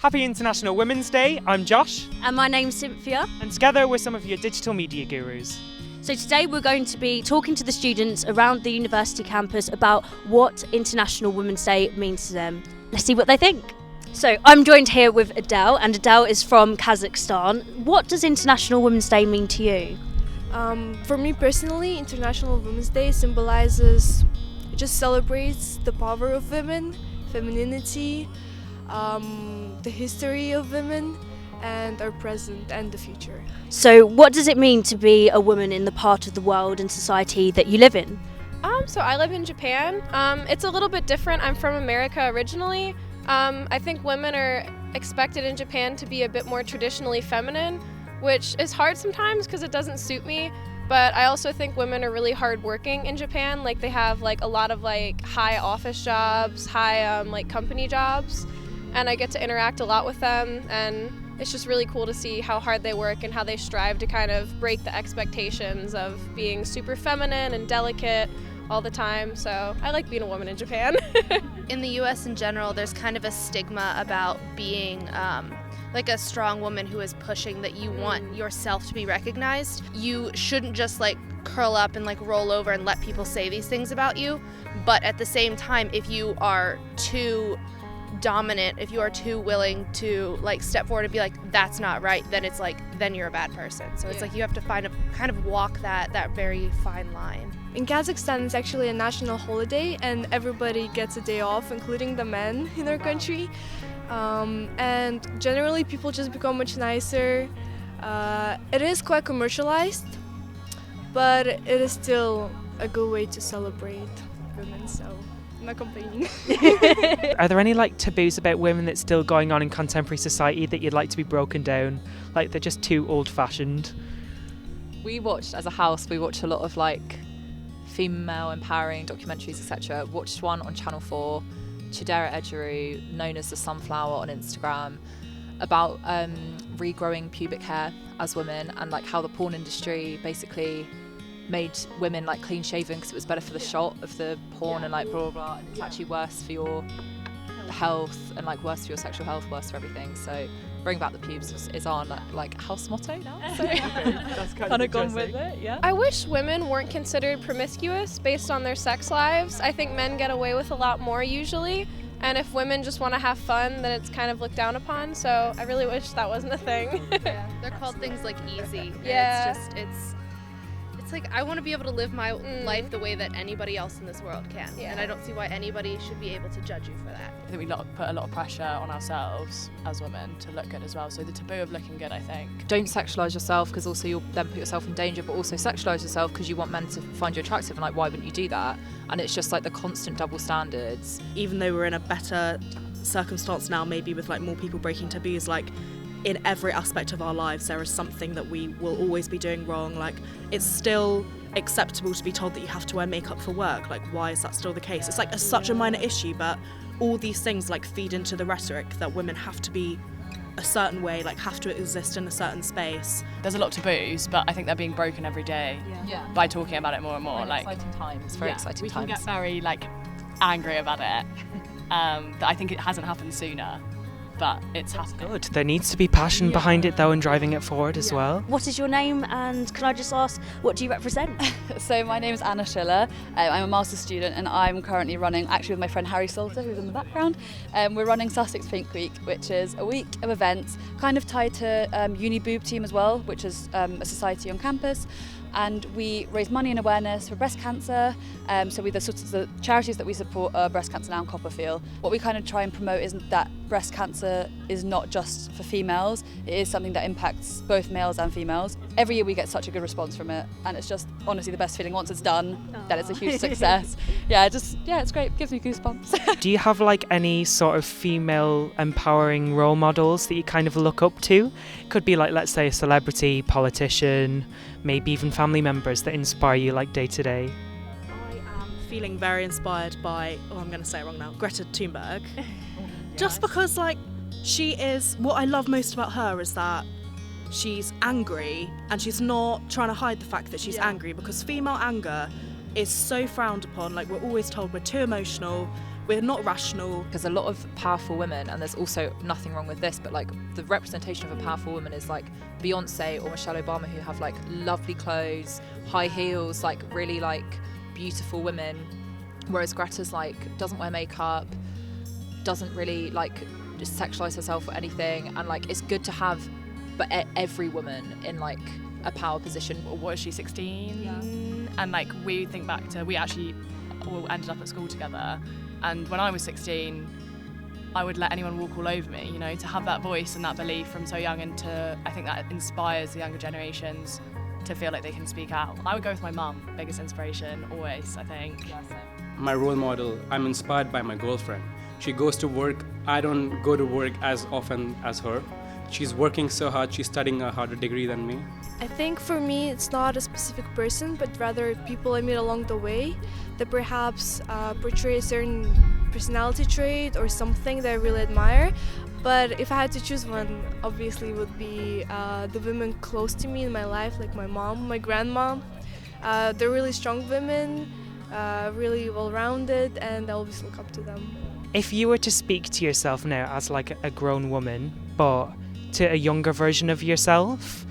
Happy International Women's Day. I'm Josh. And my name's Cynthia. And together we're some of your digital media gurus. So today we're going to be talking to the students around the university campus about what International Women's Day means to them. Let's see what they think. So I'm joined here with Adele, and Adele is from Kazakhstan. What does International Women's Day mean to you? For me personally, International Women's Day symbolizes, it just celebrates the power of women, femininity, the history of women, and our present and the future. So what does it mean to be a woman in the part of the world and society that you live in? So I live in Japan. It's a little bit different. I'm from America originally. I think women are expected in Japan to be a bit more traditionally feminine, which is hard sometimes because it doesn't suit me. But I also think women are really hardworking in Japan. Like they have a lot of high office jobs, high company jobs, and I get to interact a lot with them. And it's just really cool to see how hard they work and how they strive to kind of break the expectations of being super feminine and delicate all the time. So I like being a woman in Japan. In the US in general, there's kind of a stigma about being a strong woman who is pushing that you want yourself to be recognized. You shouldn't just curl up and roll over and let people say these things about you. But at the same time, if you are too dominant, if you are too willing to step forward and be that's not right, then it's then you're a bad person. So it's you have to kind of walk that very fine line. In Kazakhstan, it's actually a national holiday and everybody gets a day off, including the men in our country. And generally people just become much nicer. It is quite commercialized, but it is still a good way to celebrate women, so I'm not complaining. Are there any taboos about women that's still going on in contemporary society that you'd like to be broken down? They're just too old-fashioned? We watched, as a house, we watched a lot of female empowering documentaries, etc. Watched one on Channel 4, Chidera Ejeru, known as the Sunflower on Instagram, about regrowing pubic hair as women, and how the porn industry basically made women clean shaven because it was better for the shot of the porn and blah blah blah, and it's actually worse for your health and worse for your sexual health, worse for everything. So bring back the pubes is our house motto now. So that's kind of gone with it. Yeah. I wish women weren't considered promiscuous based on their sex lives. I think men get away with a lot more usually, and if women just want to have fun, then it's kind of looked down upon. So I really wish that wasn't a thing. Yeah, they're called things easy. Yeah. It's I want to be able to live my life the way that anybody else in this world can. Yeah. And I don't see why anybody should be able to judge you for that. I think we put a lot of pressure on ourselves as women to look good as well. So the taboo of looking good, I think. Don't sexualise yourself, because also you'll then put yourself in danger, but also sexualise yourself because you want men to find you attractive, and why wouldn't you do that? And it's just the constant double standards. Even though we're in a better circumstance now, maybe with more people breaking taboos, in every aspect of our lives there is something that we will always be doing wrong. It's still acceptable to be told that you have to wear makeup for work. Why is that still the case? It's such a minor issue, but all these things feed into the rhetoric that women have to be a certain way, have to exist in a certain space. There's a lot of taboos, but I think they're being broken every day by talking about it more and more. Exciting times, very exciting times. We can get very angry about it. I think it hasn't happened sooner, but it's happening. Good. There needs to be passion behind it though, and driving it forward as well. What is your name, and can I just ask, what do you represent? So my name is Anna Schiller. I'm a master's student, and I'm currently running, actually with my friend Harry Salter, who's in the background. We're running Sussex Pink Week, which is a week of events kind of tied to Uni Boob Team as well, which is a society on campus. And we raise money and awareness for breast cancer. So the charities that we support are Breast Cancer Now and Copperfield. What we kind of try and promote is that breast cancer is not just for females. It is something that impacts both males and females. Every year we get such a good response from it, and it's just honestly the best feeling once it's done. That it's a huge success. It's great. It gives me goosebumps. Do you have any sort of female empowering role models that you kind of look up to? It could be let's say a celebrity, politician, maybe even family members that inspire you day to day. I am feeling very inspired by, I'm going to say it wrong now, Greta Thunberg. Just because she is, what I love most about her is that she's angry and she's not trying to hide the fact that she's angry, because female anger is so frowned upon. We're always told we're too emotional, we're not rational. Because a lot of powerful women, and there's also nothing wrong with this, but like the representation of a powerful woman is like Beyonce or Michelle Obama, who have like lovely clothes, high heels, like really like beautiful women, whereas Greta's like doesn't wear makeup, doesn't really like just sexualize herself or anything, and like it's good to have but every woman in like a power position. What is she, 16? Yeah. And like we think back to, we actually all ended up at school together, and when I was 16 I would let anyone walk all over me, you know, to have that voice and that belief from so young, and to, I think that inspires the younger generations to feel like they can speak out. I would go with my mum, biggest inspiration always, I think. My role model, I'm inspired by my girlfriend. She goes to work, I don't go to work as often as her. She's working so hard, she's studying a harder degree than me. I think for me it's not a specific person, but rather people I meet along the way that perhaps portray a certain personality trait or something that I really admire. But if I had to choose one, obviously it would be the women close to me in my life, like my mom, my grandma. They're really strong women, really well-rounded, and I always look up to them. If you were to speak to yourself now as like a grown woman, but to a younger version of yourself,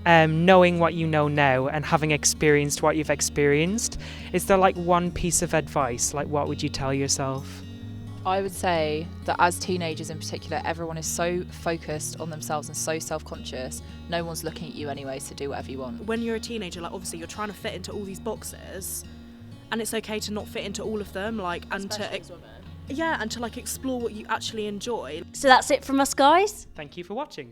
knowing what you know now and having experienced what you've experienced, is there like one piece of advice? Like what would you tell yourself? I would say that as teenagers in particular, everyone is so focused on themselves and so self-conscious, no one's looking at you anyway, so do whatever you want. When you're a teenager, like obviously you're trying to fit into all these boxes, and it's okay to not fit into all of them, like, and Especially as women. yeah, and to like explore what you actually enjoy. So that's it from us, guys. Thank you for watching.